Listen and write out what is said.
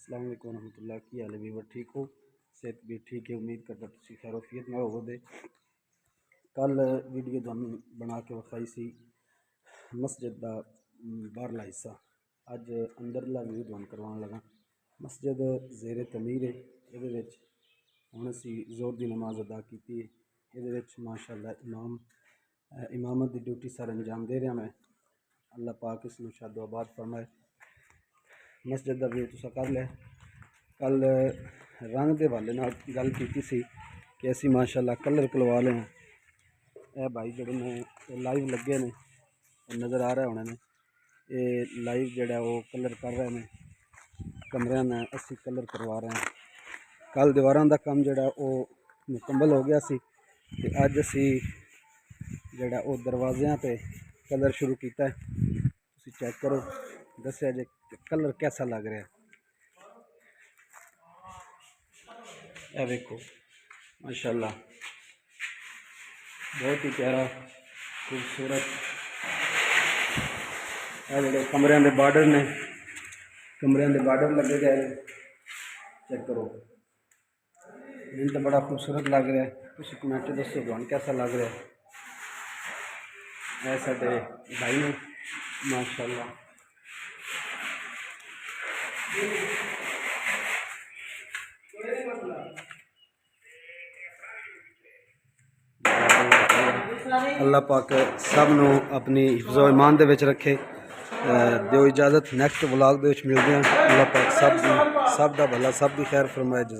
अस्सलाम वालेकुम रहमतुल्लाह। की हाल है वीवर? ठीक हो? सेहत भी ठीक है? उम्मीद करता तुसी खैरोफियत में होवोगे। कल वीडियो तुहानू बना के विखाई सी मस्जिद का बाहरला हिस्सा। अज अंदरला व्यू तुहानू करवान लगा। मस्जिद जेरे तमीर है। ये हुण असी जोर की नमाज अदा की है। ये माशाअल्लाह इमामत की ड्यूटी सर अंजाम दे रहा मैं। अल्लाह पाक इसनू शादो आबाद फरमाए। मस्जिद का व्यू तुसा कर लिया। कल रंग के हवाले नाल गल की सी कि असी माशाअल्लाह कलर करवा ले। यह भाई जोड़े ने लाइव लगे ने नज़र आ रहे होने ने। ये लाइव जोड़ा वो कलर कर रहे हैं कमरिया में। असी कलर करवा रहे हैं। कल दीवारों का काम जोड़ा वो मुकम्मल हो गया सी ते अज असी जोड़ा वो दरवाज़ियां पे कलर शुरू किया है। तुसी चेक करो, दस्या जे कलर कैसा लग रहा है। यह देखो माशाअल्लाह बहुत ही प्यारा खूबसूरत। यह जो कमरिया के बार्डर ने, कमरिया के बार्डर लगे गए हैं। चेक करो, मैंने तो बड़ा खूबसूरत लग रहा है। कुछ कमेंट दसो तुहानू कैसा लग रहा है। यह साडे भाई ने माशाअल्लाह। अल्लाह पाक सब नू अपनी हिफ्ज़ो ईमान दे विच रखे। दिओ इजाज़त, नैक्सट व्लॉग दे विच मिलदे हैं। अल्लाह पाक सब दा भला, सब दी खैर फरमाए। जज़ाक।